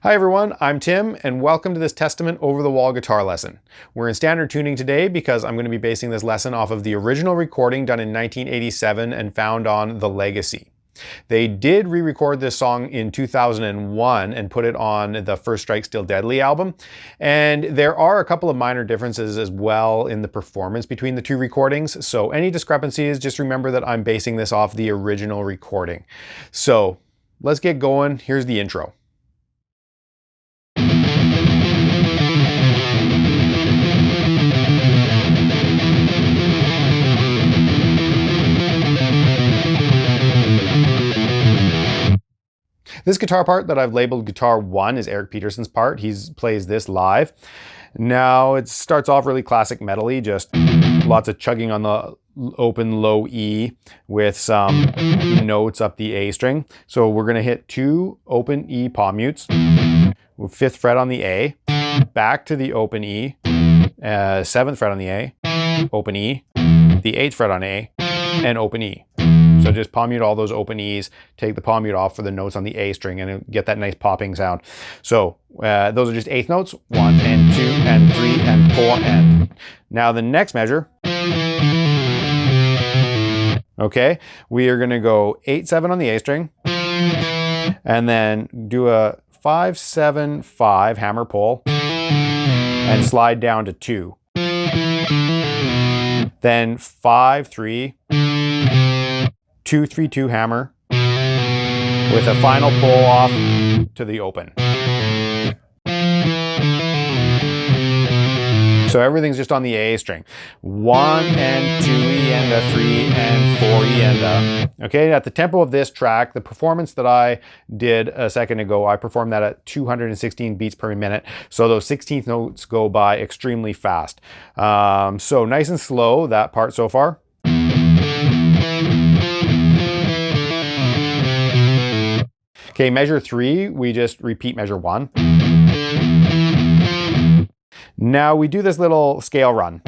Hi everyone, I'm Tim, and welcome to this Testament over-the-wall guitar lesson. We're in standard tuning today because I'm going to be basing this lesson off of the original recording done in 1987 and found on The Legacy. They did re-record this song in 2001 and put it on the First Strike Still Deadly album. And there are a couple of minor differences as well in the performance between the two recordings. So any discrepancies, just remember that I'm basing this off the original recording. So let's get going. Here's the intro. This guitar part that I've labeled Guitar 1 is Eric Peterson's part. He plays this live. Now it starts off really classic metal-y, just lots of chugging on the open low E with some notes up the A string. So we're gonna hit 2 open E palm mutes, 5th fret on the A, back to the open E, 7th fret on the A, open E, the 8th fret on A, and open E. So just palm mute all those open E's, take the palm mute off for the notes on the A string and get that nice popping sound. So those are just 8th notes, 1 and 2 and 3 and 4 and. Now the next measure, okay, we are gonna go 8-7 on the A string and then do a 5-7-5 hammer pull and slide down to 2. Then 5-3, 2-3-2 hammer with a final pull off to the open. So everything's just on the A string. 1 and 2 E and a 3 and 4 E and a. Okay, at the tempo of this track, the performance that I did a second ago, I performed that at 216 beats per minute. So those 16th notes go by extremely fast. So nice and slow, that part so far. Okay, measure 3, we just repeat measure 1. Now we do this little scale run.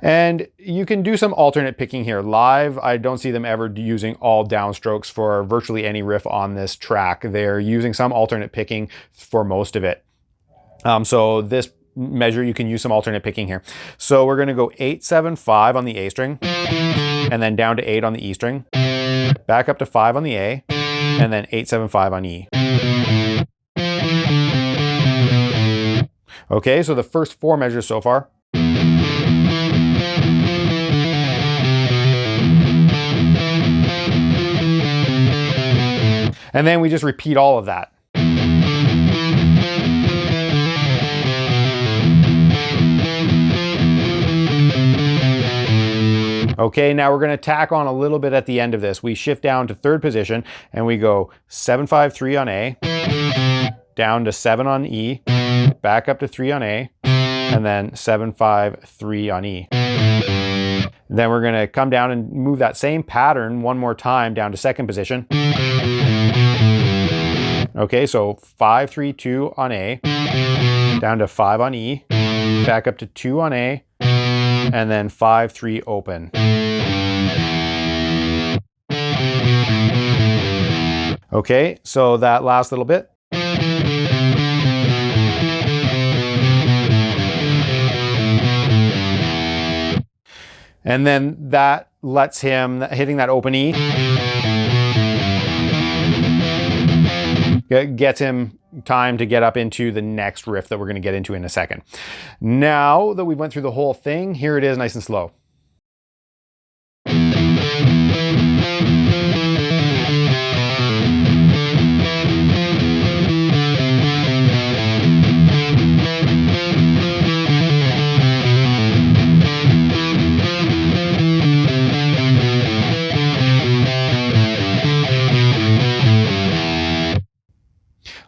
And you can do some alternate picking here. Live, I don't see them ever using all downstrokes for virtually any riff on this track. They're using some alternate picking for most of it. So this measure, you can use some alternate picking here. So we're gonna go 8-7-5 on the A string, and then down to 8 on the E string, back up to 5 on the A, and then 8-7-5 on E. Okay, so the first 4 measures so far. And then we just repeat all of that. Okay, now we're going to tack on a little bit at the end of this. We shift down to 3rd position and we go 7-5-3 on A, down to 7 on E, back up to 3 on A, and then 7-5-3 on E. Then we're going to come down and move that same pattern one more time down to 2nd position. Okay, so 5-3-2 on A, down to 5 on E, back up to 2 on A, and then 5-3 open. Okay, so that last little bit. And then that lets him, hitting that open E, gets him time to get up into the next riff that we're going to get into in a second. Now that we went through the whole thing, here it is nice and slow.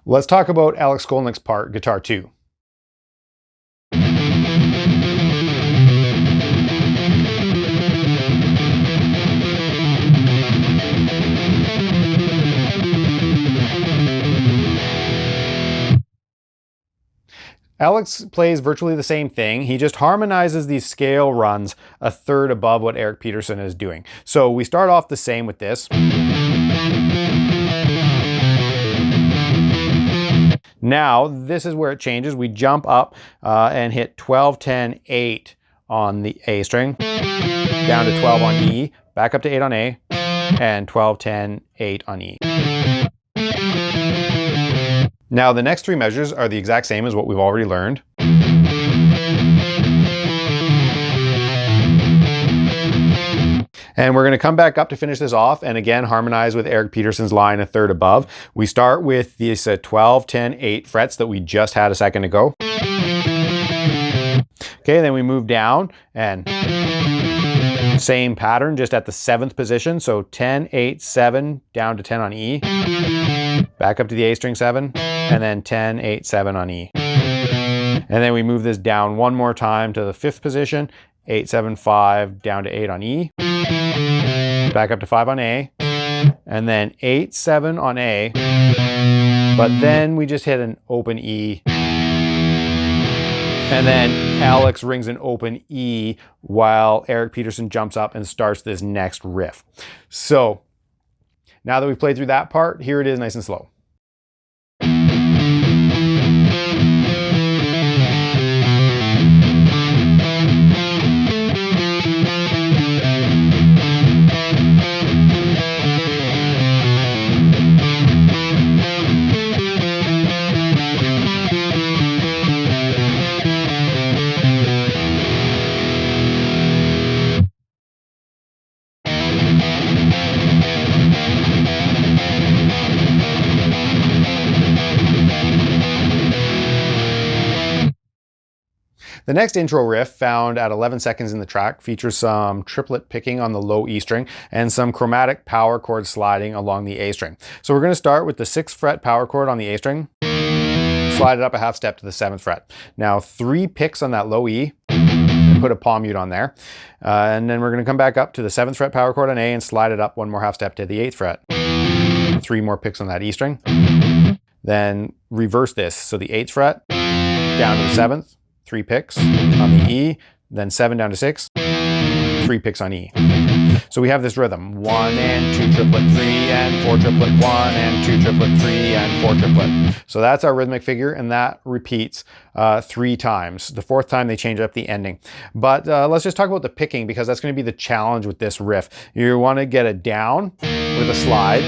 Let's talk about Alex Skolnick's part, Guitar 2. Alex plays virtually the same thing. He just harmonizes these scale runs a third above what Eric Peterson is doing. So we start off the same with this. Now, this is where it changes. We jump up and hit 12, 10, 8 on the A string, down to 12 on E, back up to 8 on A, and 12, 10, 8 on E. Now, the next three measures are the exact same as what we've already learned. And we're going to come back up to finish this off and again harmonize with Eric Peterson's line a third above. We start with these 12, 10, 8 frets that we just had a second ago. Okay, then we move down and same pattern, just at the 7th position. So 10, 8, 7, down to 10 on E, back up to the A string 7, and then 10, 8, 7 on E. And then we move this down one more time to the 5th position, 8, 7, 5, down to 8 on E, back up to 5 on A, and then 8, 7 on A, but then we just hit an open E, and then Alex rings an open E while Eric Peterson jumps up and starts this next riff. So now that we've played through that part, here it is nice and slow. The next intro riff, found at 11 seconds in the track, features some triplet picking on the low E string and some chromatic power chord sliding along the A string. So we're going to start with the 6th fret power chord on the A string, slide it up a half step to the 7th fret. Now 3 picks on that low E, and put a palm mute on there. And then we're going to come back up to the 7th fret power chord on A and slide it up one more half step to the 8th fret. 3 more picks on that E string. Then reverse this. So the 8th fret, down to the 7th, 3 picks on the E, then 7 down to 6, 3 picks on E. So we have this rhythm, 1 and 2 triplet, 3 and 4 triplet, 1 and 2 triplet, 3 and 4 triplet. So that's our rhythmic figure, and that repeats 3 times. The 4th time they change up the ending. But let's just talk about the picking, because that's going to be the challenge with this riff. You want to get it down with a slide.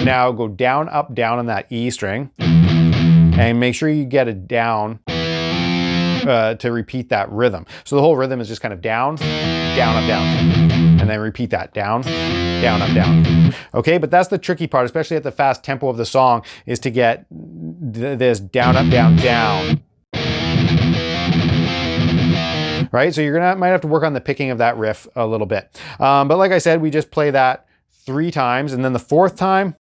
Now go down, up, down on that E string, and make sure you get it down to repeat that rhythm. So the whole rhythm is just kind of down, down, up, down, and then repeat that down, down, up, down. Okay, but that's the tricky part, especially at the fast tempo of the song, is to get this down, up, down, down. Right, so might have to work on the picking of that riff a little bit. But like I said, we just play that 3 times, and then the 4th time,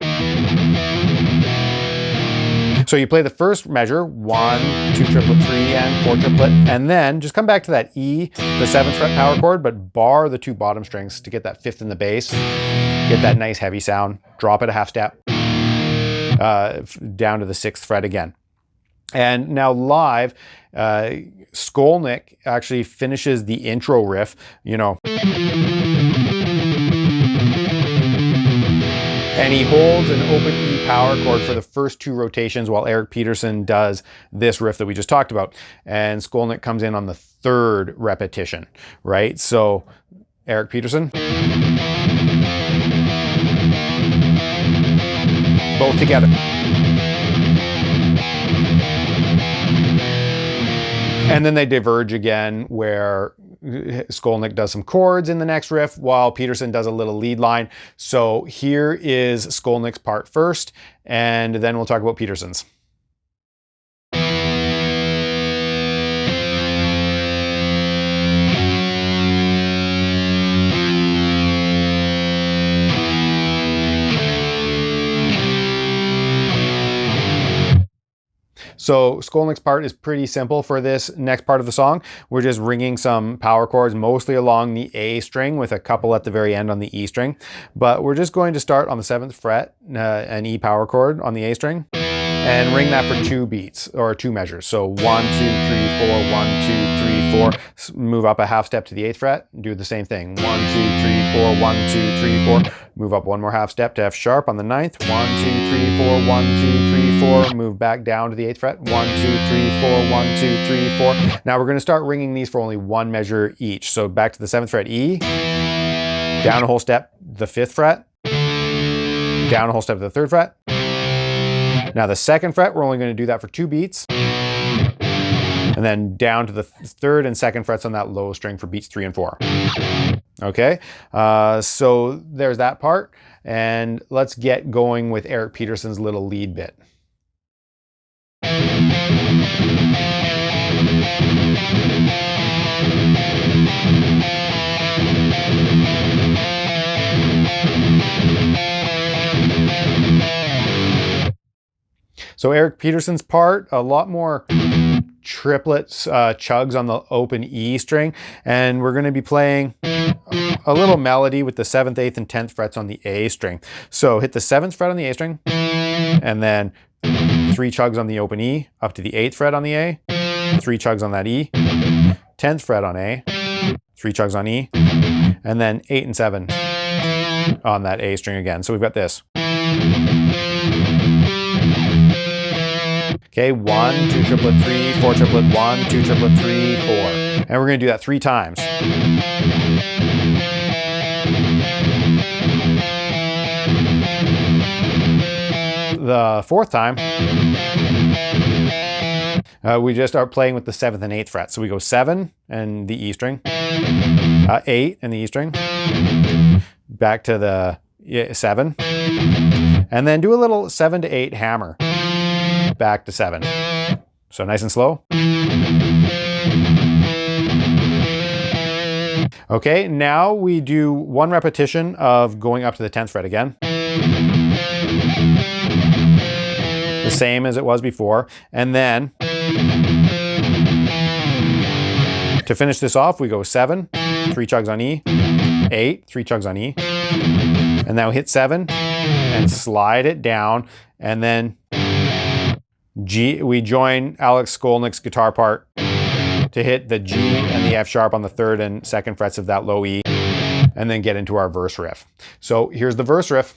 so you play the first measure, 1, 2 triplet, 3 and 4 triplet, and then just come back to that E, the 7th fret power chord, but bar the 2 bottom strings to get that 5th in the bass, get that nice heavy sound, drop it a half step, down to the 6th fret again. And now live, Skolnick actually finishes the intro riff, you know, and he holds an open E power chord for the first 2 rotations while Eric Peterson does this riff that we just talked about. And Skolnick comes in on the 3rd repetition, right? So Eric Peterson, both together. And then they diverge again, where Skolnick does some chords in the next riff while Peterson does a little lead line. So here is Skolnick's part first, and then we'll talk about Peterson's. So Skolnick's part is pretty simple for this next part of the song. We're just ringing some power chords, mostly along the A string with a couple at the very end on the E string. But we're just going to start on the 7th fret, an E power chord on the A string, and ring that for 2 beats or 2 measures. So 1, 2, 3, 4, 1, 2, 3, 4. Move up a half step to the 8th fret, do the same thing. 1, 2, 3, 4, 1, 2, 3, 4. Move up one more half step to F sharp on the 9th. 1, 2, 3, 4, 1, 2, 3, 4. Move back down to the 8th fret. 1, 2, 3, 4, 1, 2, 3, 4. Now we're going to start ringing these for only 1 measure each. So back to the 7th fret E, down a whole step, the 5th fret, down a whole step to the 3rd fret. Now the 2nd fret, we're only going to do that for 2 beats. And then down to the 3rd and 2nd frets on that low string for beats 3 and 4. Okay, so there's that part. And let's get going with Eric Peterson's little lead bit. So Eric Peterson's part, a lot more triplets, chugs on the open E string, and we're going to be playing a little melody with the 7th, 8th, and 10th frets on the A string. So hit the 7th fret on the A string, and then 3 chugs on the open E, up to the 8th fret on the A, 3 chugs on that E, 10th fret on A, 3 chugs on E, and then 8 and 7 on that A string again. So we've got this. Okay, 1, 2 triplet 3, 4 triplet 1, 2 triplet 3, 4. And we're going to do that 3 times. The 4th time, we just start playing with the 7th and 8th fret. So we go 7 and the E string, 8 and the E string, back to the 7, and then do a little 7 to 8 hammer. Back to 7. So nice and slow. Okay, now we do 1 repetition of going up to the 10th fret again. The same as it was before. And then to finish this off, we go 7, 3 chugs on E, 8, 3 chugs on E, and now hit 7 and slide it down, and then G, we join Alex Skolnick's guitar part to hit the G and the F sharp on the 3rd and 2nd frets of that low E, and then get into our verse riff. So here's the verse riff.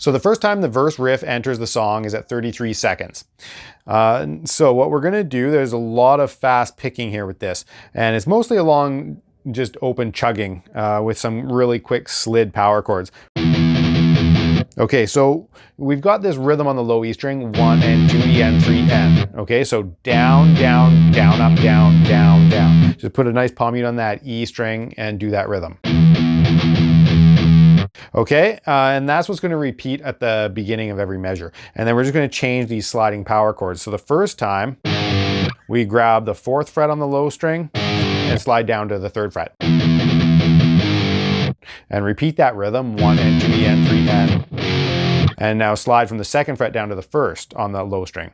So the first time the verse riff enters the song is at 33 seconds. So what we're going to do, there's a lot of fast picking here with this, and it's mostly along just open chugging with some really quick slid power chords. Okay, so we've got this rhythm on the low E string, 1 and 2 E and 3 N. Okay, so down, down, down, up, down, down, down. Just put a nice palm mute on that E string and do that rhythm. Okay, and that's what's going to repeat at the beginning of every measure. And then we're just going to change these sliding power chords. So the first time, we grab the 4th fret on the low string and slide down to the 3rd fret. And repeat that rhythm, 1 and 2 E and 3 N. And now slide from the 2nd fret down to the 1st on the low string.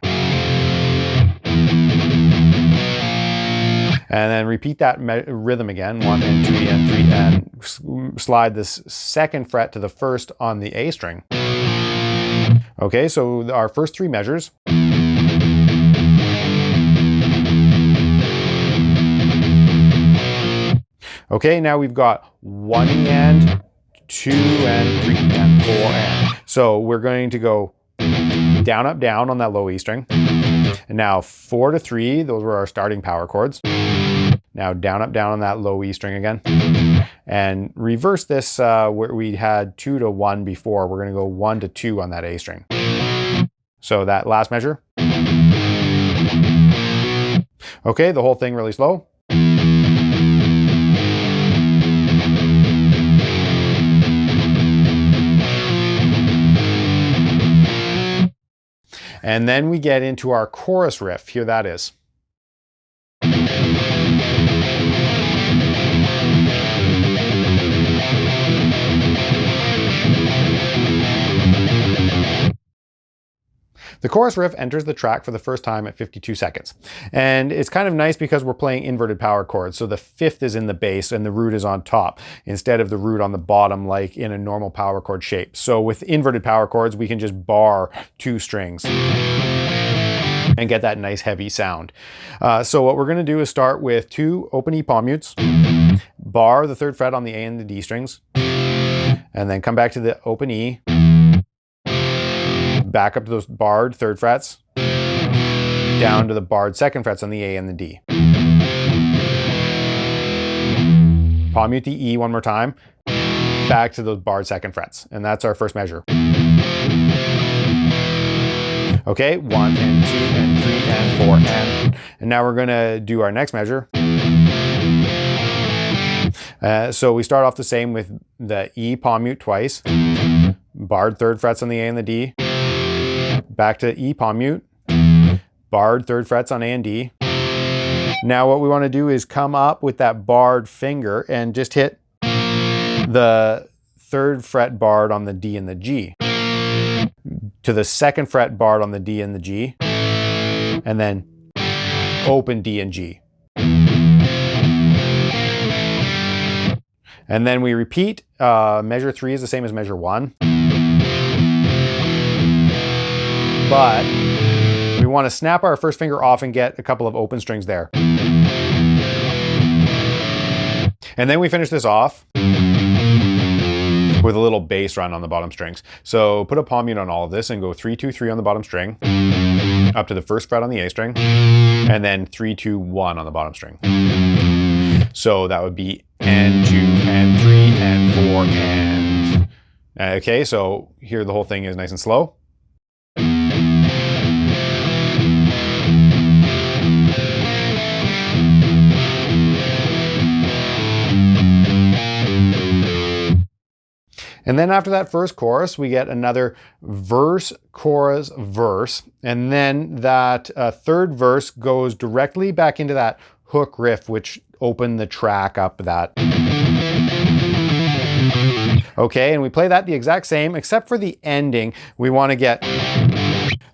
And then repeat that rhythm again, 1 and 2 E and 3 N. Slide this 2nd fret to the 1st on the A string. Okay, so our first 3 measures. Okay, now we've got 1 E and 2 and 3 and 4 and. So we're going to go down, up, down on that low E string. And now 4 to 3, those were our starting power chords. Now down, up, down on that low E string again. And reverse this where we had 2 to 1 before. We're going to go 1 to 2 on that A string. So that last measure. Okay, the whole thing really slow. And then we get into our chorus riff. Here that is. The chorus riff enters the track for the first time at 52 seconds. And it's kind of nice because we're playing inverted power chords. So the fifth is in the bass and the root is on top instead of the root on the bottom like in a normal power chord shape. So with inverted power chords, we can just bar 2 strings and get that nice heavy sound. So what we're going to do is start with 2 open E palm mutes, bar the 3rd fret on the A and the D strings, and then come back to the open E, back up to those barred 3rd frets, down to the barred 2nd frets on the A and the D. Palm mute the E one more time, back to those barred 2nd frets, and that's our first measure. Okay, 1 and 2 and 3 and 4 and now we're gonna do our next measure. So we start off the same with the E palm mute twice, barred 3rd frets on the A and the D, back to E palm mute, barred 3rd frets on A and D. Now what we want to do is come up with that barred finger and just hit the 3rd fret barred on the D and the G, to the 2nd fret barred on the D and the G, and then open D and G. And then we repeat. Measure 3 is the same as measure 1. But we want to snap our first finger off and get a couple of open strings there. And then we finish this off with a little bass run on the bottom strings. So put a palm mute on all of this and go 3, 2, 3 on the bottom string, up to the 1st fret on the A string, and then 3, 2, 1 on the bottom string. So that would be and 2 and 3 and 4 and... Okay, so here the whole thing is nice and slow. And then after that first chorus, we get another verse, chorus, verse. And then that 3rd verse goes directly back into that hook riff, which opened the track up that. Okay, and we play that the exact same, except for the ending. We want to get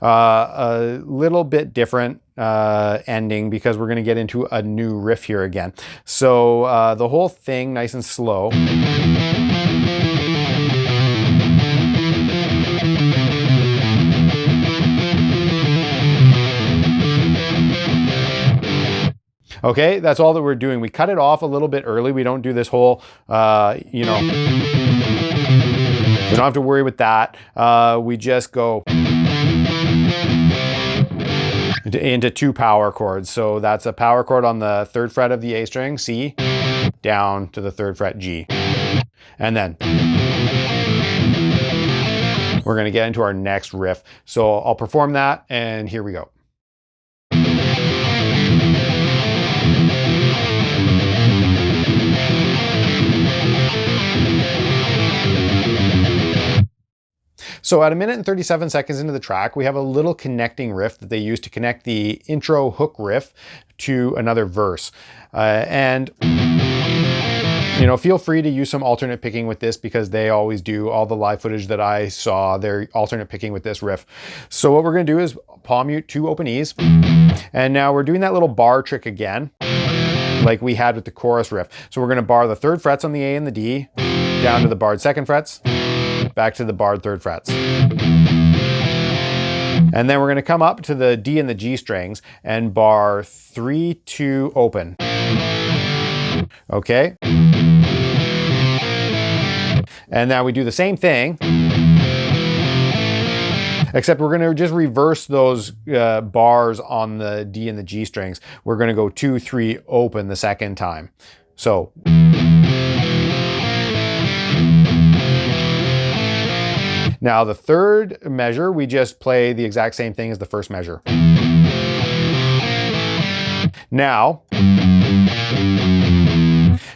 a little bit different ending because we're going to get into a new riff here again. So the whole thing nice and slow. Okay, that's all that we're doing. We cut it off a little bit early. We don't do this whole, you know, we don't have to worry with that. We just go into 2 power chords. So that's a power chord on the 3rd fret of the A string, C, down to the 3rd fret, G. And then we're gonna get into our next riff. So I'll perform that and here we go. So at 1 minute and 37 seconds into the track, we have a little connecting riff that they use to connect the intro hook riff to another verse. And you know, feel free to use some alternate picking with this because they always do. All the live footage that I saw, they're alternate picking with this riff. So what we're gonna do is palm mute 2 open E's. And now we're doing that little bar trick again, like we had with the chorus riff. So we're gonna bar the 3rd frets on the A and the D, down to the barred 2nd frets, back to the barred 3rd frets. And then we're going to come up to the D and the G strings and bar 3, 2, open. Okay. And now we do the same thing, except we're going to just reverse those bars on the D and the G strings. We're going to go 2, 3, open the second time. So. Now the 3rd measure, we just play the exact same thing as the 1st measure. Now,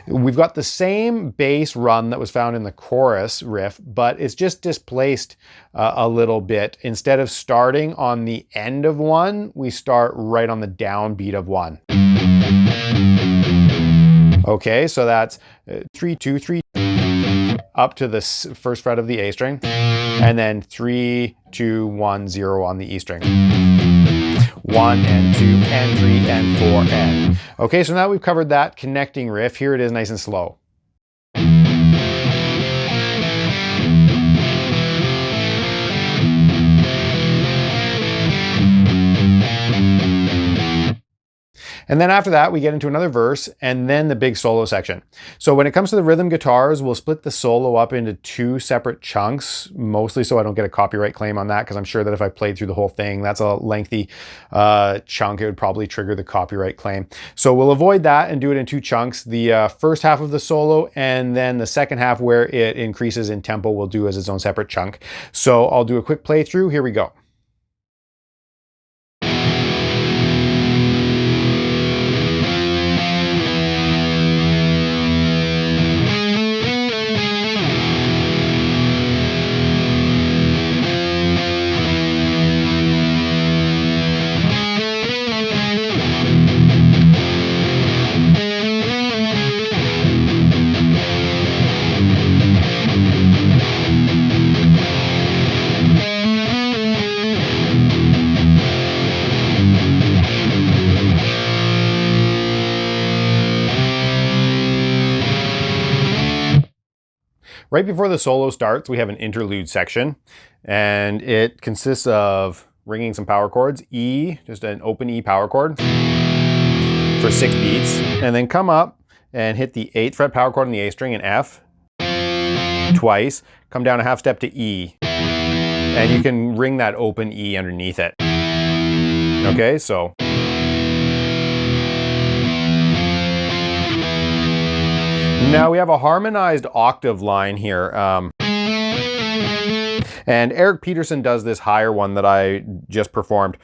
we've got the same bass run that was found in the chorus riff, but it's just displaced a little bit. Instead of starting on the end of 1, we start right on the downbeat of 1. Okay, so that's 3, 2, 3. up to the first fret of the A string, and then 3, 2, 1, 0 on the E string. 1 and 2 and 3 and 4 and. Okay, so now we've covered that connecting riff. Here it is nice and slow. And then after that, we get into another verse and then the big solo section. So when it comes to the rhythm guitars, we'll split the solo up into 2 separate chunks, mostly so I don't get a copyright claim on that, because I'm sure that if I played through the whole thing, that's a lengthy chunk. It would probably trigger the copyright claim. So we'll avoid that and do it in 2 chunks. The first half of the solo and then the second half where it increases in tempo we'll do as its own separate chunk. So I'll do a quick playthrough. Here we go. Right before the solo starts, we have an interlude section, and it consists of ringing some power chords, E, just an open E power chord for 6 beats, and then come up and hit the 8th fret power chord on the A string and F twice, come down a half step to E, and you can ring that open E underneath it. Okay, so. Now we have a harmonized octave line here. And Eric Peterson does this higher one that I just performed.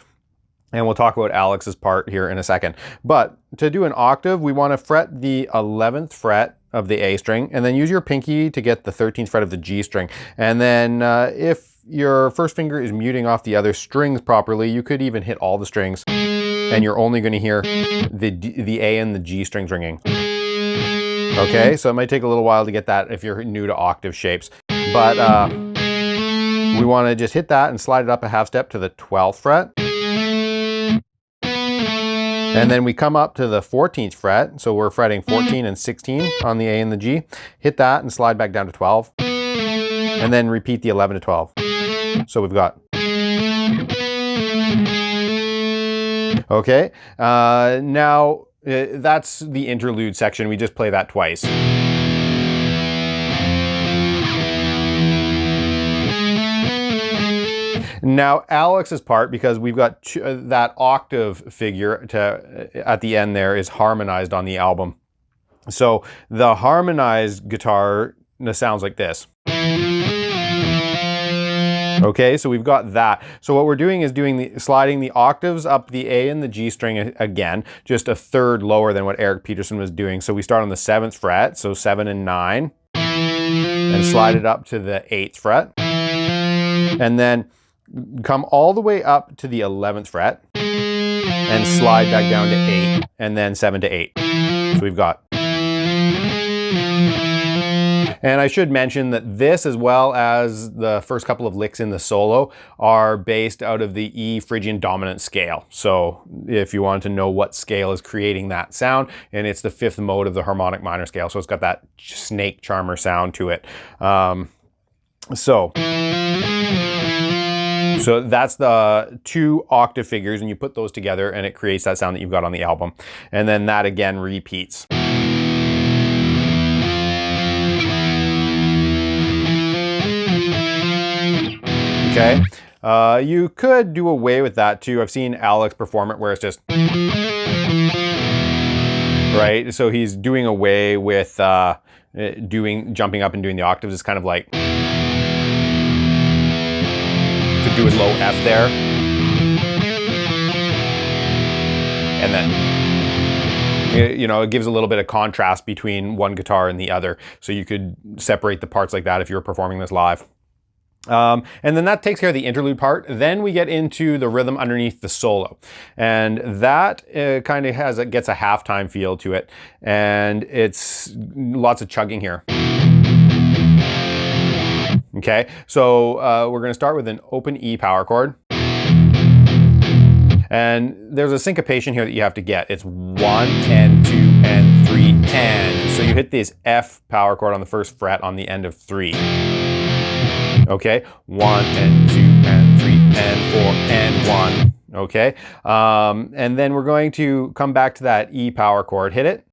And we'll talk about Alex's part here in a second. But to do an octave, we want to fret the 11th fret of the A string, and then use your pinky to get the 13th fret of the G string. And then if your first finger is muting off the other strings properly, you could even hit all the strings, and you're only going to hear the A and the G strings ringing. Okay, so it might take a little while to get that if you're new to octave shapes. But we want to just hit that and slide it up a half step to the 12th fret. And then we come up to the 14th fret, so we're fretting 14 and 16 on the A and the G. Hit that and slide back down to 12. And then repeat the 11 to 12. So we've got. Okay, now that's the interlude section. We just play that twice. Now Alex's part, because we've got that octave figure at the end there is harmonized on the album. So the harmonized guitar sounds like this. Okay, so we've got that. So what we're doing is sliding the octaves up the A and the G string again, just a third lower than what Eric Peterson was doing. So we start on the 7th fret, so 7 and 9, and slide it up to the 8th fret. And then come all the way up to the 11th fret and slide back down to 8, and then 7 to 8. So we've got. And I should mention that this, as well as the first couple of licks in the solo, are based out of the E Phrygian dominant scale. So if you wanted to know what scale is creating that sound, and it's the 5th mode of the harmonic minor scale. So it's got that snake charmer sound to it. So that's the 2 octave figures, and you put those together and it creates that sound that you've got on the album. And then that again repeats. Okay, you could do away with that too. I've seen Alex perform it where it's just, right? So he's doing away with jumping up and doing the octaves. It's kind of like, could do a low F there. And then, you know, it gives a little bit of contrast between one guitar and the other. So you could separate the parts like that if you were performing this live. And then that takes care of the interlude part. Then we get into the rhythm underneath the solo, and that kind of gets a halftime feel to it, and it's lots of chugging here. Okay, so we're going to start with an open E power chord. And there's a syncopation here that you have to get. It's 1 and 2 and 3 and. So you hit this F power chord on the first fret on the end of 3. Okay, 1 and 2 and 3 and 4 and 1. Okay, and then we're going to come back to that E power chord, hit it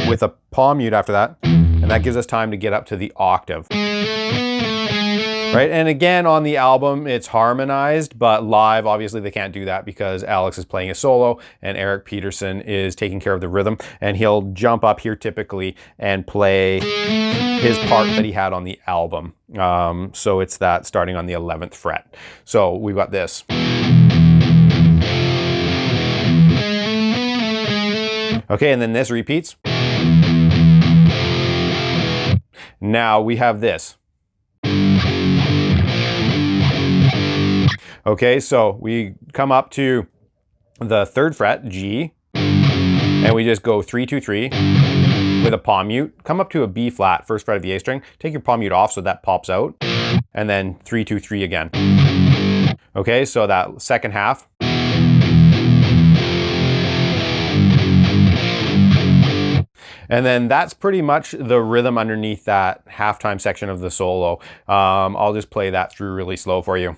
with a palm mute after that, and that gives us time to get up to the octave. Right, and again on the album it's harmonized, but live obviously they can't do that because Alex is playing a solo and Eric Peterson is taking care of the rhythm, and he'll jump up here typically and play his part that he had on the album. So it's that starting on the 11th fret. So we've got this. Okay, and then this repeats. Now we have this. Okay, so we come up to the 3rd fret, G, and we just go 3, 2, 3 with a palm mute. Come up to a B flat, 1st fret of the A string. Take your palm mute off so that pops out, and then 3, 2, 3 again. Okay, so that 2nd half. And then that's pretty much the rhythm underneath that halftime section of the solo. I'll just play that through really slow for you.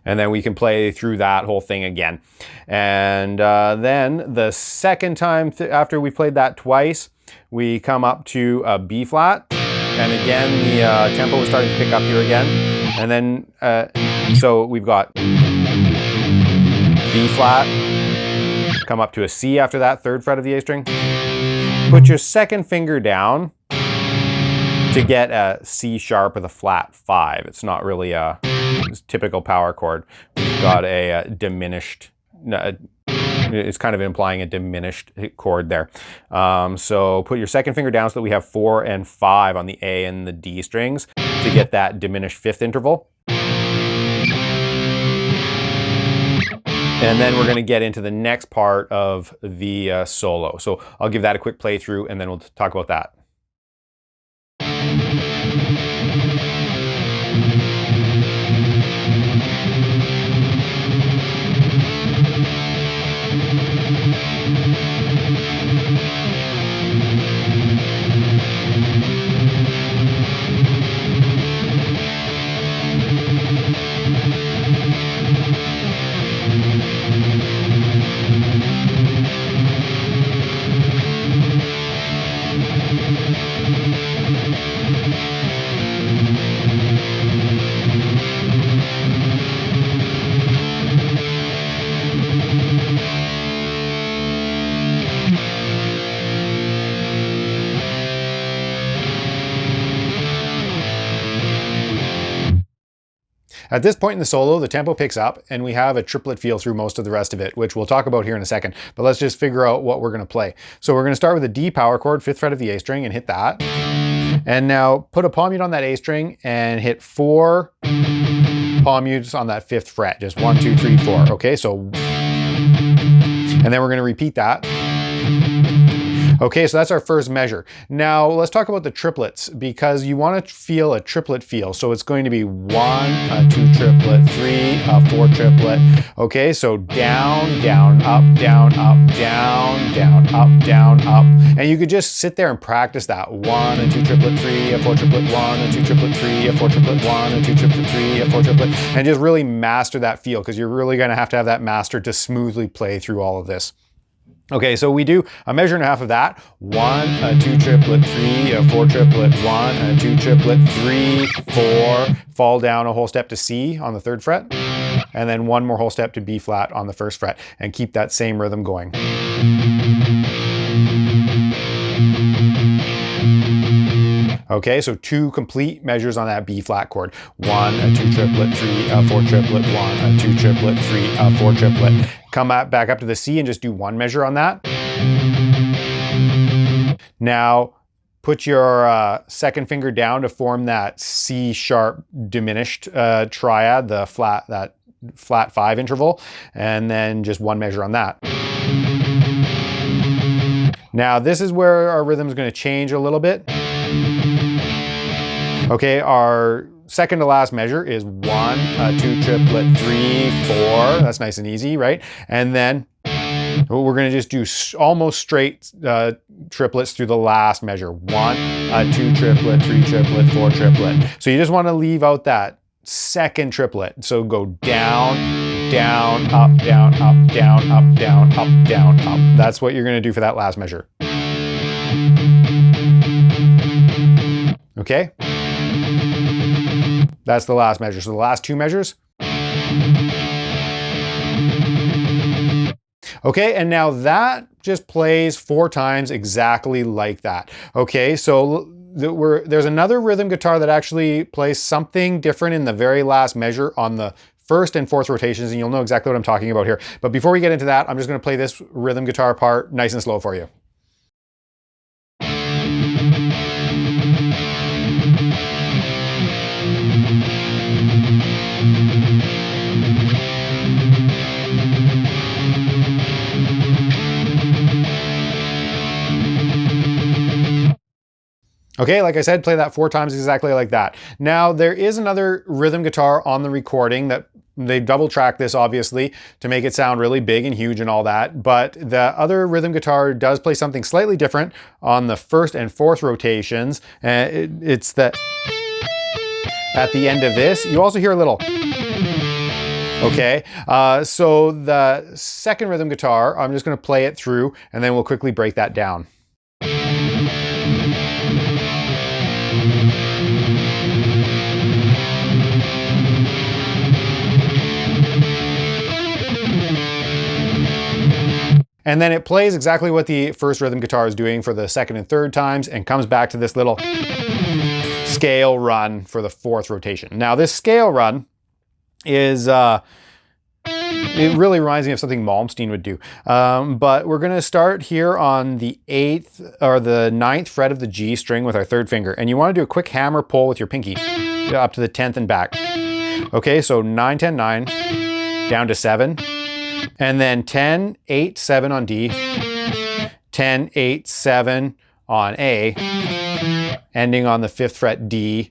And then we can play through that whole thing again. And then the second time after we played that twice, we come up to a B flat. And again, the tempo is starting to pick up here again. And then, so we've got B flat, come up to a C after that, 3rd fret of the A string. Put your 2nd finger down to get a C sharp with a flat 5. It's not really a typical power chord. We've got a diminished, it's kind of implying a diminished chord there. So put your 2nd finger down so that we have 4 and 5 on the A and the D strings to get that diminished 5th interval. And then we're going to get into the next part of the solo. So I'll give that a quick playthrough and then we'll talk about that. At this point in the solo, the tempo picks up and we have a triplet feel through most of the rest of it, which we'll talk about here in a second, but let's just figure out what we're gonna play. So we're gonna start with a D power chord, 5th fret of the A string, and hit that. And now put a palm mute on that A string and hit 4 palm mutes on that 5th fret, just 1, 2, 3, 4, okay? So, and then we're gonna repeat that. Okay, so that's our first measure. Now let's talk about the triplets because you want to feel a triplet feel. So it's going to be 1, a 2 triplet, 3, a 4 triplet. Okay, so down, down, up, down, up, down, down, up, down, up. And you could just sit there and practice that. 1, a 2 triplet, 3, a 4 triplet, 1, a 2 triplet, 3, a 4 triplet, 1, a 2 triplet, 3, a 4 triplet, and just really master that feel because you're really going to have that mastered to smoothly play through all of this. Okay, so we do a measure and a half of that. 1, a 2 triplet, 3, a 4 triplet, 1, a 2 triplet, 3, 4, fall down a whole step to C on the 3rd fret, and then 1 more whole step to B flat on the 1st fret, and keep that same rhythm going. Okay, so 2 complete measures on that B flat chord. 1, a 2 triplet, 3, a 4 triplet, 1, a 2 triplet, 3, a 4 triplet. Come back up to the C and just do 1 measure on that. Now, put your 2nd finger down to form that C sharp diminished triad, the flat, that flat 5 interval, and then just one measure on that. Now this is where our rhythm is going to change a little bit. Okay, our second to last measure is 1, 2 triplet, 3, 4. That's nice and easy, right? And then we're going to just do almost straight triplets through the last measure. 1, 2 triplet, 3 triplet, 4 triplet. So you just want to leave out that second triplet. So go down, down, up, down, up, down, up, down, up, down, up. That's what you're going to do for that last measure. Okay? That's the last measure. So the last 2 measures. Okay, and now that just plays 4 times exactly like that. Okay, so there's another rhythm guitar that actually plays something different in the very last measure on the first and fourth rotations, and you'll know exactly what I'm talking about here. But before we get into that, I'm just going to play this rhythm guitar part nice and slow for you. Okay, like I said, play that 4 times exactly like that. Now, there is another rhythm guitar on the recording that they double track this, obviously, to make it sound really big and huge and all that. But the other rhythm guitar does play something slightly different on the first and fourth rotations. It's that at the end of this, you also hear a little. Okay, so the second rhythm guitar, I'm just going to play it through, and then we'll quickly break that down. And then it plays exactly what the first rhythm guitar is doing for the second and third times, and comes back to this little scale run for the fourth rotation. Now this scale run is, it really reminds me of something Malmsteen would do. But we're gonna start here on the 8th or the 9th fret of the G string with our third finger. And you wanna do a quick hammer pull with your pinky up to the 10th and back. Okay, so 9, 10, 9, down to 7. And then 10, 8, 7 on D, 10, 8, 7 on A, ending on the 5th fret D.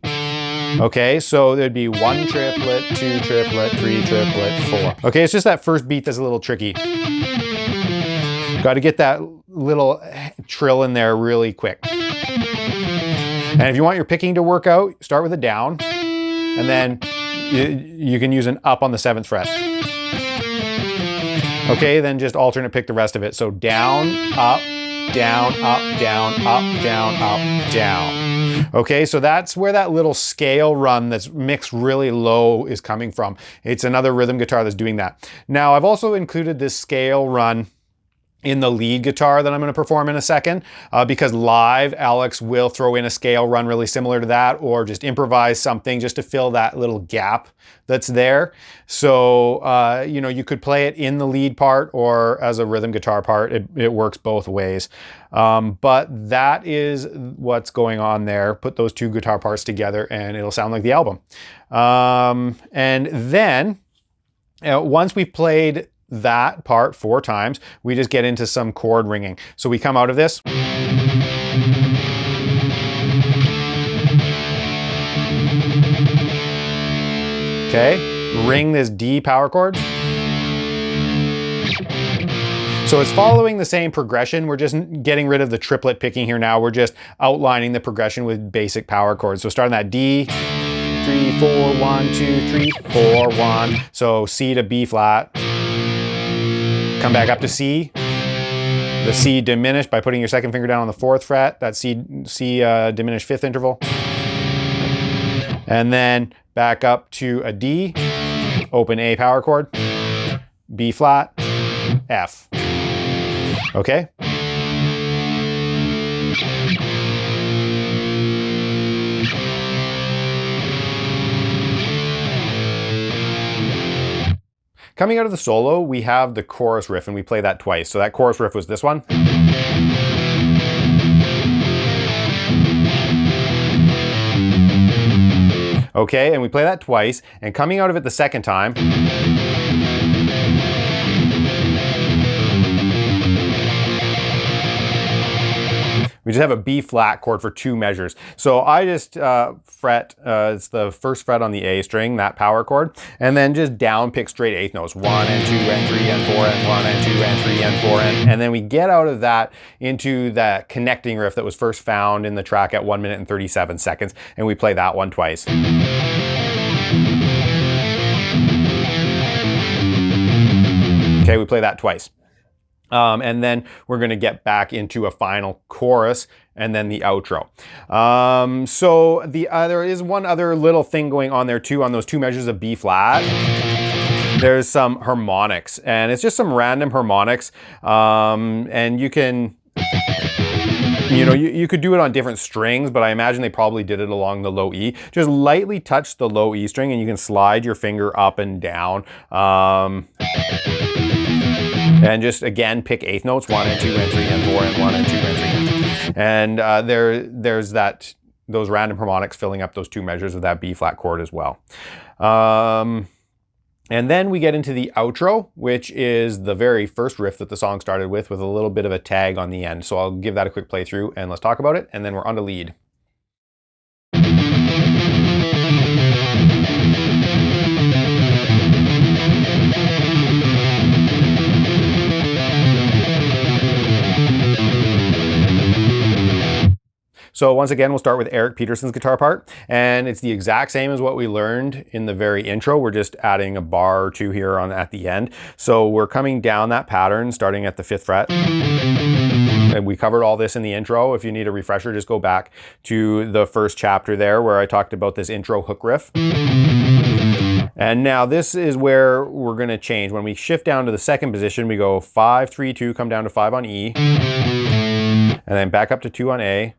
Okay, so there'd be 1 triplet, 2 triplet, 3 triplet, 4. Okay, it's just that first beat that's a little tricky. Got to get that little trill in there really quick. And if you want your picking to work out, start with a down, and then you can use an up on the 7th fret. Okay, then just alternate pick the rest of it. So down, up, down, up, down, up, down, up, down. Okay, so that's where that little scale run that's mixed really low is coming from. It's another rhythm guitar that's doing that. Now, I've also included this scale run in the lead guitar that I'm going to perform in a second, because live Alex will throw in a scale run really similar to that, or just improvise something just to fill that little gap that's there. So, you know, you could play it in the lead part or as a rhythm guitar part. It works both ways. But that is what's going on there. Put those 2 guitar parts together and it'll sound like the album. And then once we've played that part 4 times, we just get into some chord ringing. So we come out of this. Okay, ring this D power chord. So it's following the same progression. We're just getting rid of the triplet picking here now. We're just outlining the progression with basic power chords. So starting that D, 3, 4, 1, 2, 3, 4, 1. So C to B flat. Come back up to C. The C diminished by putting your second finger down on the 4th fret. That C diminished 5th interval. And then back up to a D, open A power chord, B flat, F. Okay? Coming out of the solo, we have the chorus riff, and we play that twice. So that chorus riff was this one. Okay, and we play that twice, and coming out of it the second time, We just have a B flat chord for 2 measures. So I just fret, it's the first fret on the A string, that power chord, and then just down pick straight eighth notes, 1 and 2 and 3 and 4 and 1 and 2 and 3 and 4, and then we get out of that into that connecting riff that was first found in the track at 1 minute and 37 seconds, and we play that one twice. Okay, we play that twice. And then we're going to get back into a final chorus and then the outro. So there is one other little thing going on there too, on those 2 measures of B flat. There's some harmonics, and it's just some random harmonics. And you can, you could do it on different strings, but I imagine they probably did it along the low E. Just lightly touch the low E string and you can slide your finger up and down. And just again pick eighth notes, 1 and 2 and 3 and 4 and 1 and 2 and 3 and there's those random harmonics filling up those 2 measures of that B flat chord as well. And then we get into the outro, which is the very first riff that the song started with a little bit of a tag on the end. So I'll give that a quick playthrough and let's talk about it, and then we're on to lead. So once again, we'll start with Eric Peterson's guitar part, and it's the exact same as what we learned in the very intro. We're just adding a bar or 2 here at the end. So we're coming down that pattern, starting at the 5th fret. And we covered all this in the intro. If you need a refresher, just go back to the first chapter there where I talked about this intro hook riff. And now this is where we're going to change. When we shift down to the 2nd position, we go 5, 3, 2, come down to 5 on E, and then back up to 2 on A.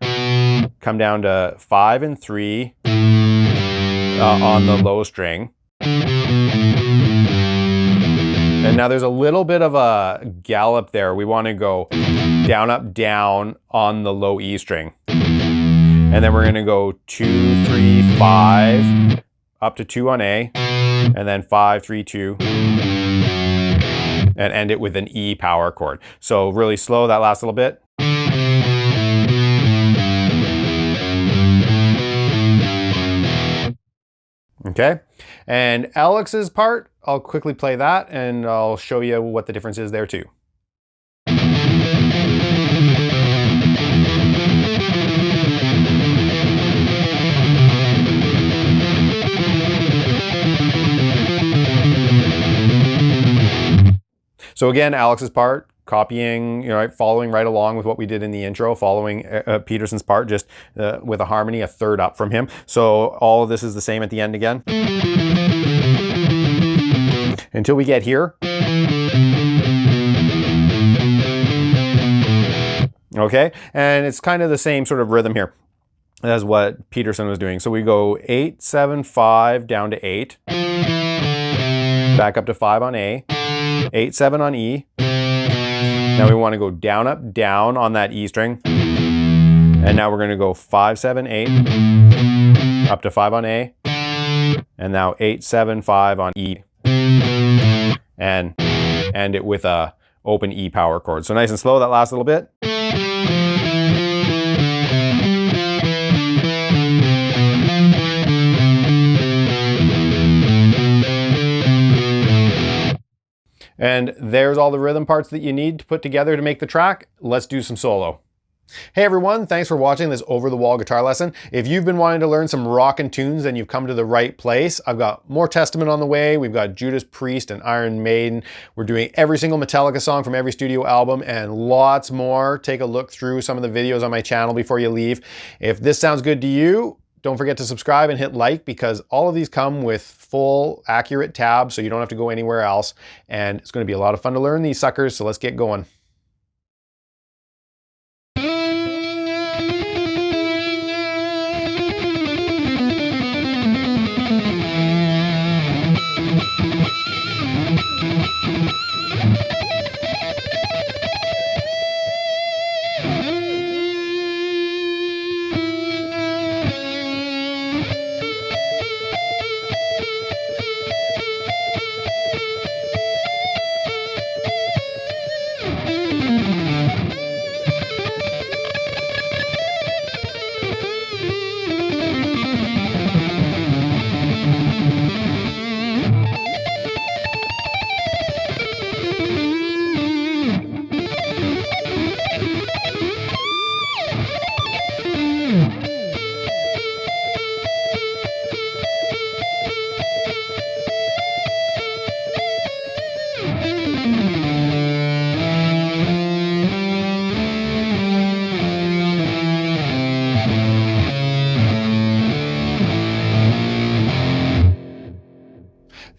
Come down to 5 and 3 on the low string. And now there's a little bit of a gallop there. We want to go down, up, down on the low E string. And then we're going to go 2, 3, 5, up to 2 on A, and then 5, 3, 2, and end it with an E power chord. So really slow that last little bit. Okay, and Alex's part, I'll quickly play that and I'll show you what the difference is there too. So again, Alex's part, copying, following right along with what we did in the intro, following Peterson's part, just with a harmony, a third up from him. So all of this is the same at the end again. Until we get here. Okay, and it's kind of the same sort of rhythm here as what Peterson was doing. So we go 8, 7, 5, down to 8. Back up to 5 on A. 8, 7 on E. Now we want to go down, up, down on that E string. And now we're going to go 5, 7, 8, up to 5 on A. And now 8, 7, 5 on E. And end it with a open E power chord. So nice and slow that last little bit. And there's all the rhythm parts that you need to put together to make the track. Let's do some solo. Hey everyone, thanks for watching this over-the-wall guitar lesson. If you've been wanting to learn some rockin' tunes, then you've come to the right place. I've got more Testament on the way. We've got Judas Priest and Iron Maiden. We're doing every single Metallica song from every studio album and lots more. Take a look through some of the videos on my channel before you leave. If this sounds good to you, don't forget to subscribe and hit like, because all of these come with full accurate tabs, so you don't have to go anywhere else. And it's going to be a lot of fun to learn these suckers, so let's get going.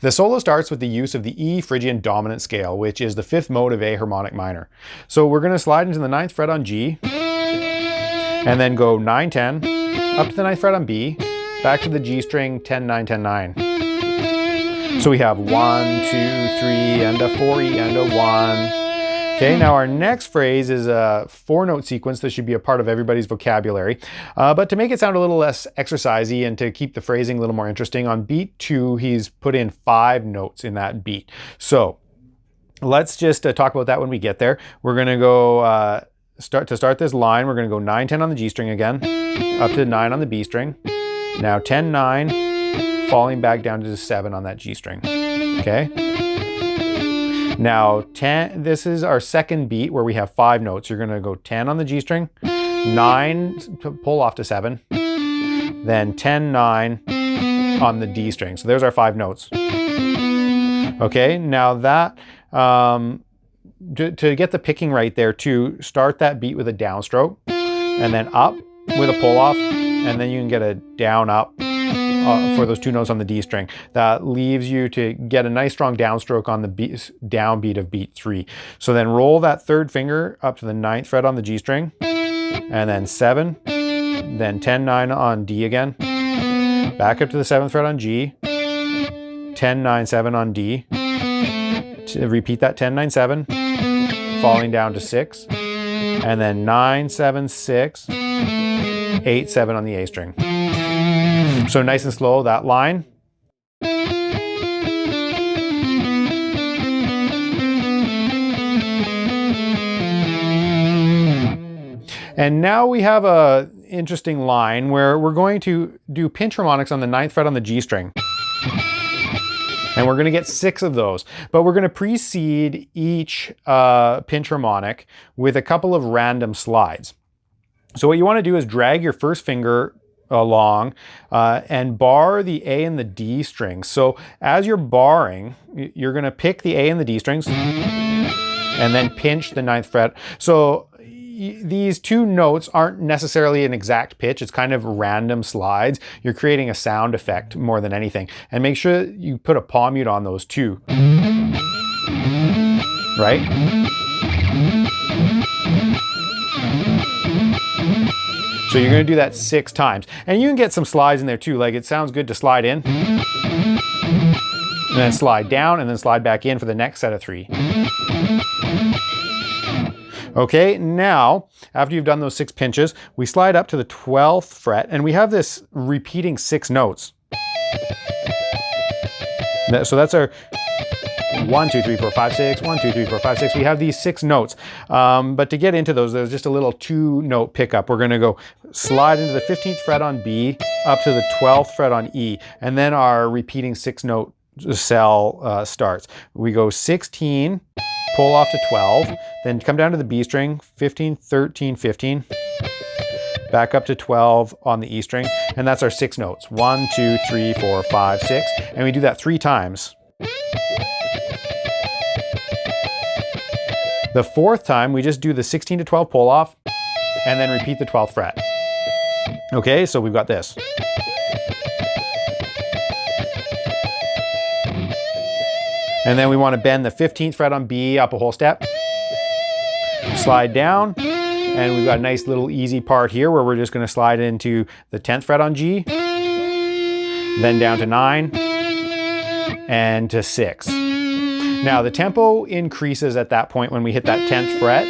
The solo starts with the use of the E Phrygian dominant scale, which is the 5th mode of A harmonic minor. So we're going to slide into the 9th fret on G, and then go 9, 10, up to the 9th fret on B, back to the G string, 10, 9, 10, 9. So we have 1, 2, 3, and a 4E and a 1. Okay, now our next phrase is a 4-note sequence that should be a part of everybody's vocabulary. But to make it sound a little less exercisey and to keep the phrasing a little more interesting, on beat 2, he's put in 5 notes in that beat. So let's just talk about that when we get there. We're going to go, start this line, we're going to go 9, 10 on the G string again, up to 9 on the B string. Now 10, 9, falling back down to 7 on that G string. Okay. Now 10, this is our second beat where we have 5 notes. You're going to go 10 on the G string, 9 to pull off to 7, then 10, 9 on the D string. So there's our 5 notes. Okay, now that, to get the picking right there too, start that beat with a downstroke and then up with a pull off, and then you can get a down up for those 2 notes on the D string. That leaves you to get a nice strong downstroke on the downbeat of beat 3. So then roll that 3rd finger up to the 9th fret on the G string, and then 7, then 10, 9 on D again, back up to the 7th fret on G, 10, 9, 7 on D, repeat that 10, 9, 7, falling down to 6, and then 9, 7, 6, 8, 7 on the A string. So nice and slow, that line. And now we have a interesting line where we're going to do pinch harmonics on the 9th fret on the G string. And we're going to get 6 of those, but we're going to precede each pinch harmonic with a couple of random slides. So what you want to do is drag your first finger along and bar the A and the D strings. So as you're barring, you're going to pick the A and the D strings and then pinch the 9th fret. So these 2 notes aren't necessarily an exact pitch. It's kind of random slides. You're creating a sound effect more than anything. And make sure you put a palm mute on those too. Right? So you're going to do that 6 times. And you can get some slides in there too. Like, it sounds good to slide in, and then slide down, and then slide back in for the next set of 3. Okay, now, after you've done those 6 pinches, we slide up to the 12th fret, and we have this repeating 6 notes. So that's our 1, 2, 3, 4, 5, 6, 1, 2, 3, 4, 5, 6. We have these 6 notes. But to get into those, there's just a little 2-note pickup. We're going to go slide into the 15th fret on B, up to the 12th fret on E, and then our repeating 6-note cell starts. We go 16, pull off to 12, then come down to the B string, 15, 13, 15, back up to 12 on the E string, and that's our 6 notes. 1, 2, 3, 4, 5, 6, and we do that 3 times. The 4th time, we just do the 16 to 12 pull off, and then repeat the 12th fret. Okay, so we've got this. And then we want to bend the 15th fret on B up a whole step, slide down, and we've got a nice little easy part here where we're just going to slide into the 10th fret on G, then down to 9, and to 6. Now the tempo increases at that point when we hit that 10th fret.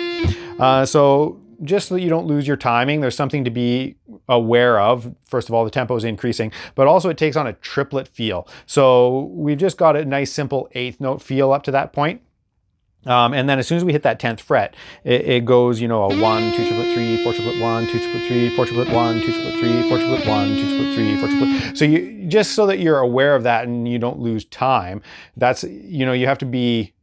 So just so that you don't lose your timing, there's something to be aware of. First of all, the tempo is increasing, but also it takes on a triplet feel. So we've just got a nice simple 8th note feel up to that point. And then as soon as we hit that 10th fret, it goes, you know, a 1, 2 triplet 3, 4 triplet 1, 2 triplet 3, 4 triplet 1, 2 triplet 3, 4 triplet 1, 2 triplet 3, 4 triplet. So you just so that you're aware of that and you don't lose time. That's, you know, you have to be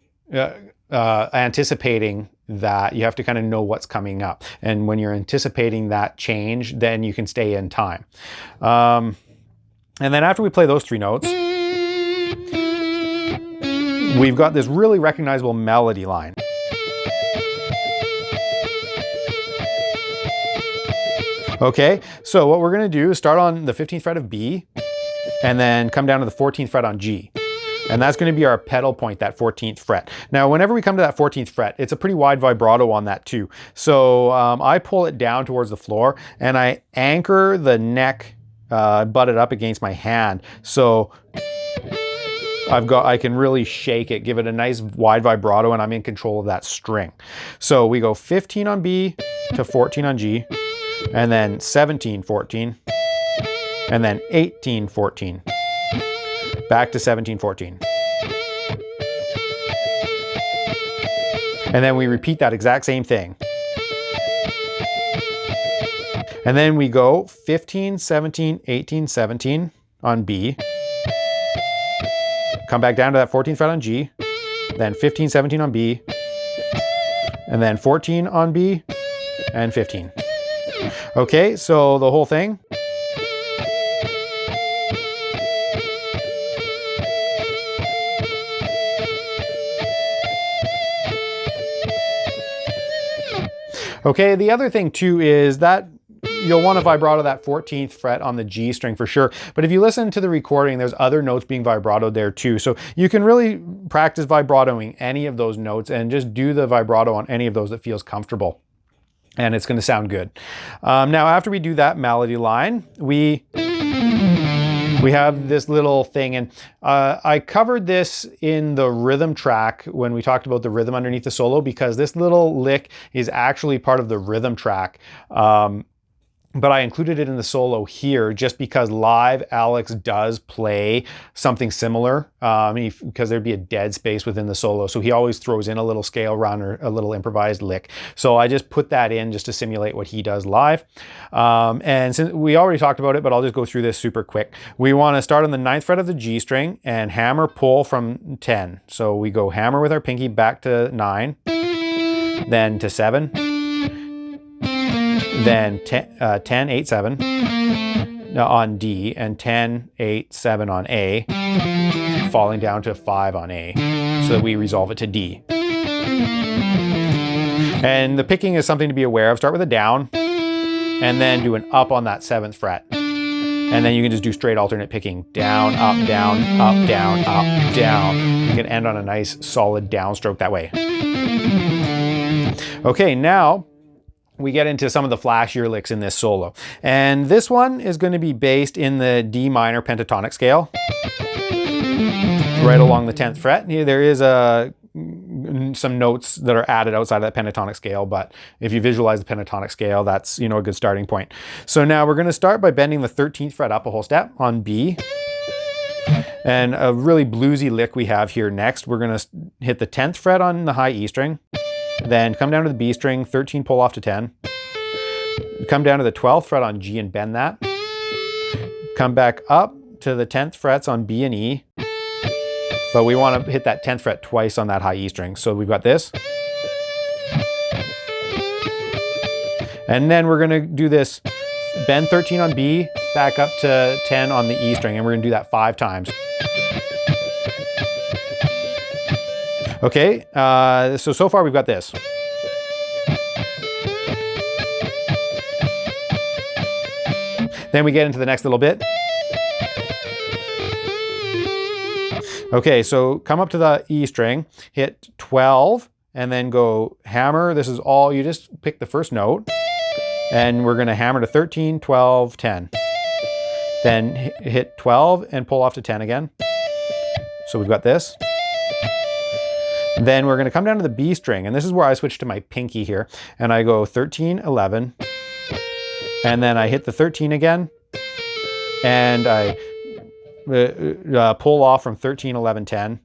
anticipating that. You have to kind of know what's coming up. And when you're anticipating that change, then you can stay in time. And then after we play those 3 notes, we've got this really recognizable melody line. Okay, so what we're going to do is start on the 15th fret of B, and then come down to the 14th fret on G. And that's going to be our pedal point, that 14th fret. Now, whenever we come to that 14th fret, it's a pretty wide vibrato on that too. So I pull it down towards the floor and I anchor the neck butted up against my hand. So I can really shake it, give it a nice wide vibrato, and I'm in control of that string. So we go 15 on B to 14 on G, and then 17, 14, and then 18, 14, back to 17, 14. And then we repeat that exact same thing. And then we go 15, 17, 18, 17 on B. Come back down to that 14th fret on G, then 15, 17 on B, and then 14 on B, and 15. Okay, so the whole thing. Okay, the other thing too is that you'll want to vibrato that 14th fret on the G string for sure. But if you listen to the recording, there's other notes being vibratoed there too. So you can really practice vibratoing any of those notes and just do the vibrato on any of those that feels comfortable. And it's going to sound good. Now, after we do that melody line, we have this little thing, and I covered this in the rhythm track when we talked about the rhythm underneath the solo, because this little lick is actually part of the rhythm track. But I included it in the solo here just because live Alex does play something similar, because there'd be a dead space within the solo. So he always throws in a little scale run or a little improvised lick. So I just put that in just to simulate what he does live. And since we already talked about it, but I'll just go through this super quick. We want to start on the 9th fret of the G string and hammer pull from 10. So we go hammer with our pinky back to 9, then to 7, then 10, 8, 7 on D, and 10, 8, 7 on A, falling down to 5 on A, so that we resolve it to D. And the picking is something to be aware of. Start with a down, and then do an up on that 7th fret. And then you can just do straight alternate picking. Down, up, down, up, down, up, down. You can end on a nice solid downstroke that way. Okay, now we get into some of the flashier licks in this solo. And this one is going to be based in the D minor pentatonic scale, right along the 10th fret. There is some notes that are added outside of that pentatonic scale, but if you visualize the pentatonic scale, that's, a good starting point. So now we're going to start by bending the 13th fret up a whole step on B. And a really bluesy lick we have here next. We're going to hit the 10th fret on the high E string, then come down to the B string, 13 pull off to 10. Come down to the 12th fret on G and bend that. Come back up to the 10th frets on B and E. But we want to hit that 10th fret twice on that high E string. So we've got this. And then we're going to do this bend 13 on B, back up to 10 on the E string. And we're going to do that 5 times. Okay, so far we've got this. Then we get into the next little bit. Okay, so come up to the E string, hit 12, and then go hammer. This is all, you just pick the first note, and we're gonna hammer to 13, 12, 10. Then hit 12 and pull off to 10 again. So we've got this. Then we're going to come down to the B string, and this is where I switch to my pinky here, and I go 13, 11, and then I hit the 13 again, and I pull off from 13, 11, 10,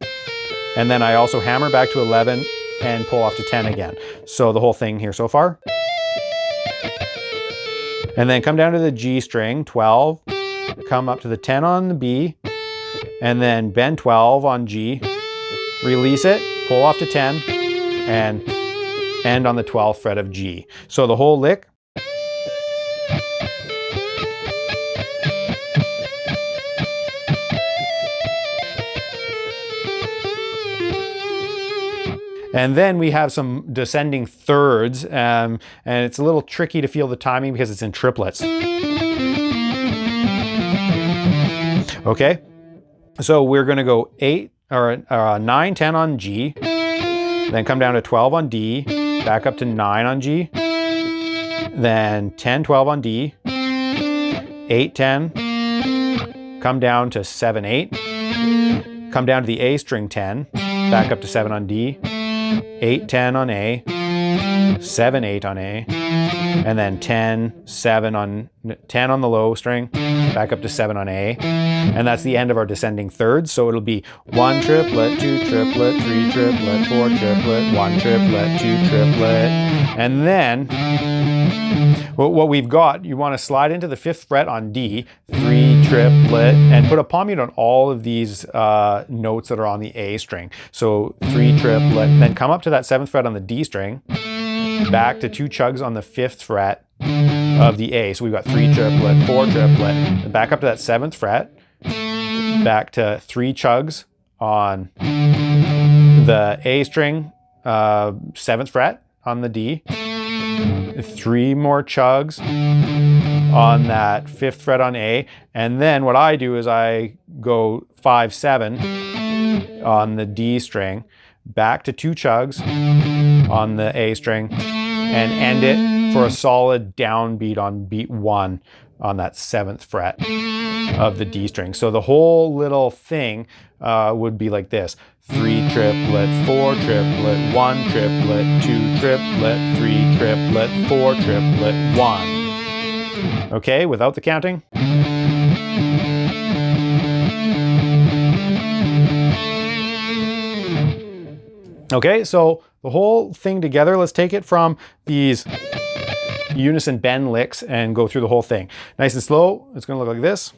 and then I also hammer back to 11 and pull off to 10 again. So the whole thing here so far. And then come down to the G string, 12, come up to the 10 on the B, and then bend 12 on G, release it, pull off to 10, and end on the 12th fret of G. So the whole lick. And then we have some descending thirds, and it's a little tricky to feel the timing because it's in triplets. Okay, so we're gonna go 8, or 9, 10 on G, then come down to 12 on D, back up to 9 on G, then 10, 12 on D, 8, 10, come down to 7, 8, come down to the A string 10, back up to 7 on D, 8, 10 on A, 7, 8 on A, and then 10, 7 on 10 on the low string, back up to 7 on A, and that's the end of our descending thirds. So it'll be 1 triplet, 2 triplet, 3 triplet, 4 triplet, 1 triplet, 2 triplet, and then what we've got, you want to slide into the 5th fret on D, 3 triplet, and put a palm mute on all of these notes that are on the A string. So 3 triplet, then come up to that 7th fret on the D string, back to 2 chugs on the 5th fret of the A. So we've got 3 triplet, 4 triplet, and back up to that 7th fret, back to 3 chugs on the A string, 7th fret on the D, 3 more chugs on that 5th fret on A, and then what I do is I go 5, 7 on the D string, back to 2 chugs on the A string, and end it for a solid downbeat on beat 1 on that 7th fret of the D string. So the whole little thing would be like this: 3 triplet, 4 triplet, 1 triplet, 2 triplet, 3 triplet, 4 triplet, 1. Okay, without the counting. Okay, so the whole thing together, let's take it from these unison bend licks and go through the whole thing. Nice and slow, it's gonna look like this.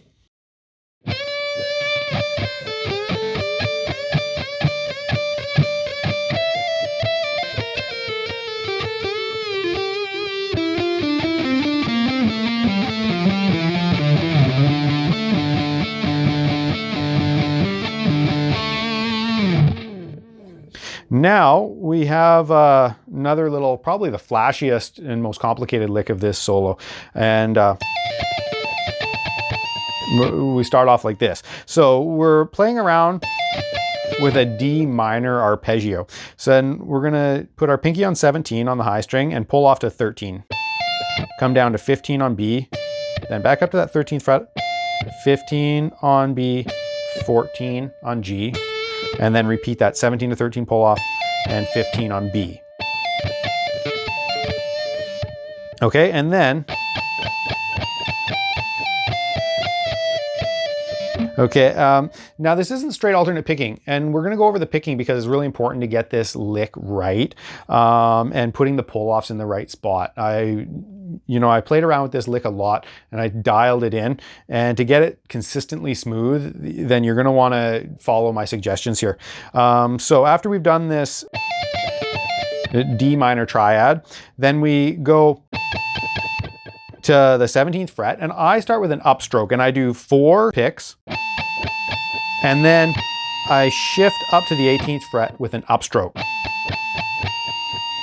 Now we have another little, probably the flashiest and most complicated lick of this solo. And we start off like this. So we're playing around with a D minor arpeggio. So then we're gonna put our pinky on 17 on the high string and pull off to 13. Come down to 15 on B, then back up to that 13th fret, 15 on B, 14 on G, and then repeat that 17 to 13 pull off and 15 on B. Okay, and then, okay, now this isn't straight alternate picking, and we're gonna go over the picking because it's really important to get this lick right, and putting the pull-offs in the right spot. I played around with this lick a lot and I dialed it in, and to get it consistently smooth, then you're gonna wanna follow my suggestions here. So after we've done this D minor triad, then we go to the 17th fret, and I start with an upstroke, and I do 4 picks, and then I shift up to the 18th fret with an upstroke.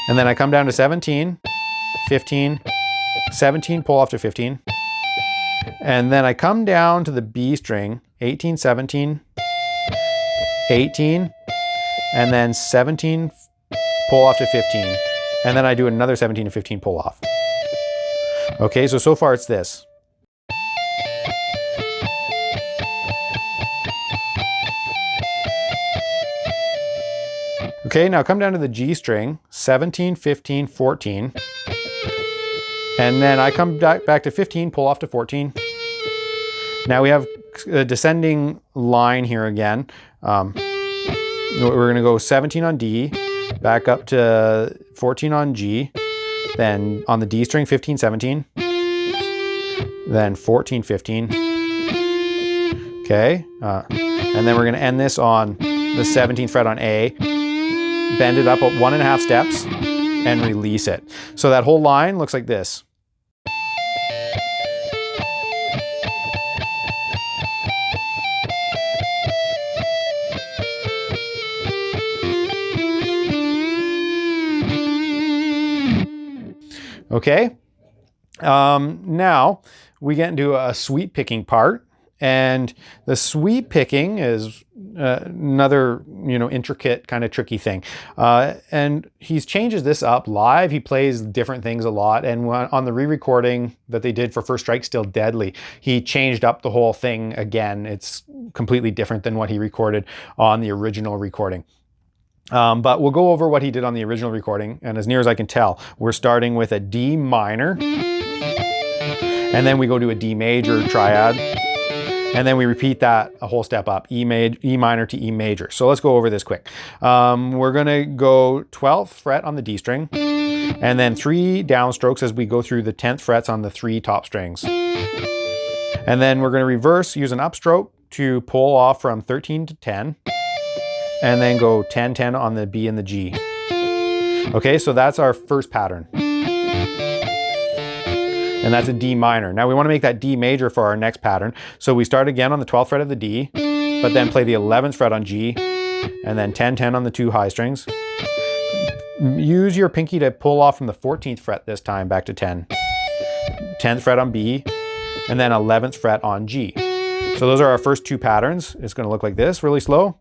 And then I come down to 17, 15, 17, pull off to 15. And then I come down to the B string, 18, 17, 18, and then 17, pull off to 15. And then I do another 17 to 15 pull off. Okay, so far it's this. Okay, now come down to the G string, 17, 15, 14. And then I come back to 15, pull off to 14. Now we have a descending line here again. We're gonna go 17 on D, back up to 14 on G, then on the D string, 15, 17, then 14, 15. Okay, and then we're gonna end this on the 17th fret on A, bend it up 1.5 steps, and release it. So that whole line looks like this. Okay, now we get into a sweep picking part, And the sweep picking is another, intricate kind of tricky thing. And he changes this up live. He plays different things a lot. And on the re-recording that they did for First Strike, Still Deadly, he changed up the whole thing again. It's completely different than what he recorded on the original recording. But we'll go over what he did on the original recording. And as near as I can tell, we're starting with a D minor. And then we go to a D major triad. And then we repeat that a whole step up, E minor to E major. So let's go over this quick. We're gonna go 12th fret on the D string, and then 3 downstrokes as we go through the 10th frets on the 3 top strings. And then we're gonna reverse, use an upstroke to pull off from 13 to 10, and then go 10, 10 on the B and the G. Okay, so that's our first pattern. And that's a D minor. Now we want to make that D major for our next pattern. So we start again on the 12th fret of the D, but then play the 11th fret on G, and then 10, 10 on the 2 high strings. Use your pinky to pull off from the 14th fret this time back to 10. 10th fret on B, and then 11th fret on G. So those are our first 2 patterns. It's going to look like this, really slow.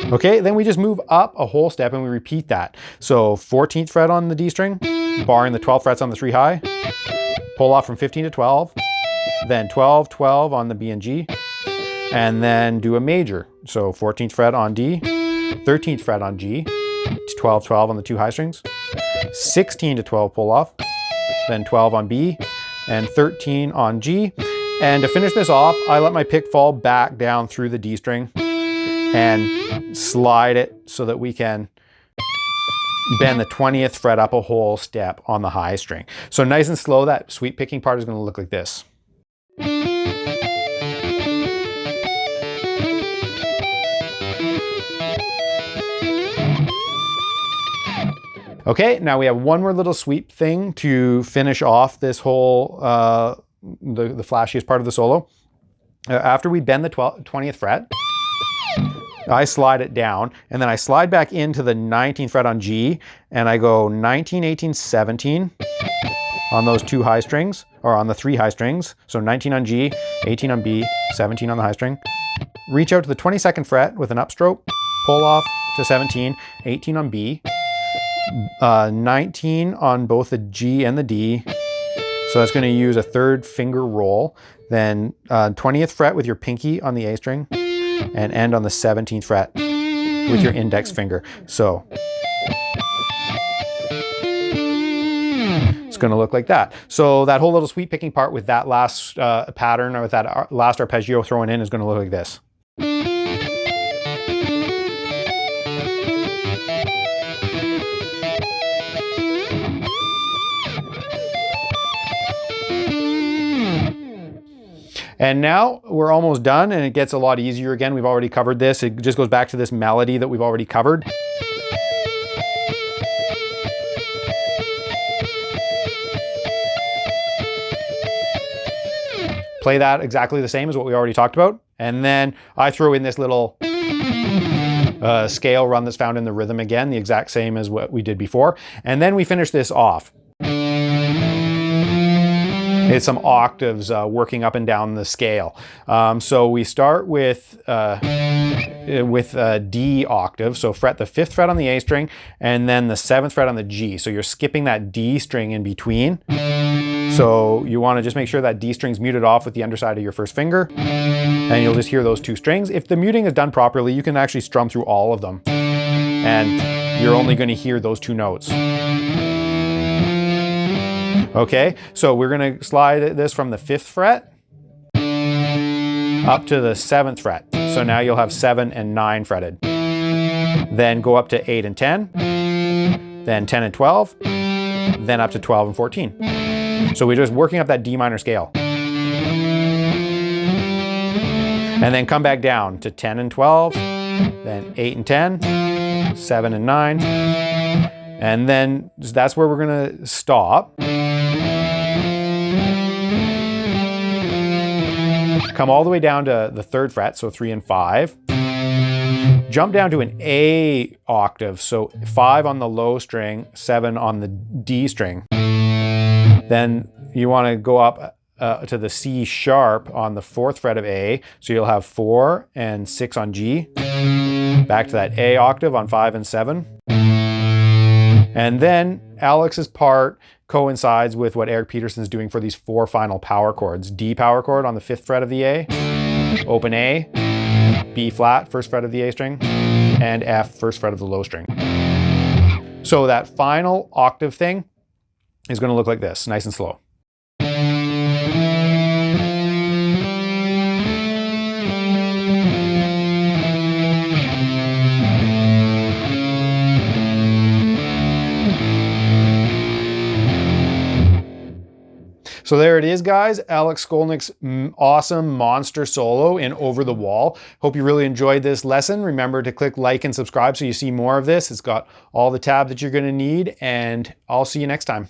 Okay, then we just move up a whole step and we repeat that. So 14th fret on the D string, barring the 12 frets on the 3 high, pull off from 15 to 12, then 12, 12 on the B and G, and then do a major. So 14th fret on D, 13th fret on G, 12, 12 on the 2 high strings, 16 to 12 pull off, then 12 on B, and 13 on G. And to finish this off, I let my pick fall back down through the D string and slide it so that we can bend the 20th fret up a whole step on the high string. So nice and slow, that sweep picking part is going to look like this. Okay, now we have one more little sweep thing to finish off this whole, the flashiest part of the solo. After we bend the 20th fret, I slide it down, and then I slide back into the 19th fret on G, and I go 19, 18, 17 on those 2 high strings, or on the 3 high strings. So 19 on G, 18 on B, 17 on the high string. Reach out to the 22nd fret with an upstroke, pull off to 17, 18 on B, 19 on both the G and the D. So that's going to use a 3rd finger roll. Then 20th fret with your pinky on the A string, and end on the 17th fret with your index finger. So it's going to look like that. So that whole little sweep picking part with that last pattern, or with that last arpeggio thrown in, is going to look like this. And now we're almost done, and it gets a lot easier again. We've already covered this. It just goes back to this melody that we've already covered. Play that exactly the same as what we already talked about. And then I throw in this little scale run that's found in the rhythm again, the exact same as what we did before. And then we finish this off. It's some octaves working up and down the scale. So we start with a D octave. So fret the 5th fret on the A string, and then the 7th fret on the G. So you're skipping that D string in between. So you want to just make sure that D string's muted off with the underside of your first finger, and you'll just hear those 2 strings. If the muting is done properly, you can actually strum through all of them, and you're only going to hear those 2 notes. Okay, so we're going to slide this from the 5th fret up to the 7th fret. So now you'll have 7 and 9 fretted. Then go up to 8 and 10, then 10 and 12, then up to 12 and 14. So we're just working up that D minor scale. And then come back down to 10 and 12, then 8 and 10, 7 and 9. And then that's where we're going to stop. Come all the way down to the 3rd fret, so 3 and 5. Jump down to an A octave, so 5 on the low string, 7 on the D string. Then you want to go up to the C sharp on the 4th fret of A. So you'll have 4 and 6 on G. Back to that A octave on 5 and 7. And then Alex's part coincides with what Eric Peterson's doing for these 4 final power chords. D power chord on the 5th fret of the A, open A, B flat, 1st fret of the A string, and F, 1st fret of the low string. So that final octave thing is going to look like this, nice and slow. So there it is, guys. Alex Skolnick's awesome monster solo in Over the Wall. Hope you really enjoyed this lesson. Remember to click like and subscribe so you see more of this. It's got all the tabs that you're going to need, and I'll see you next time.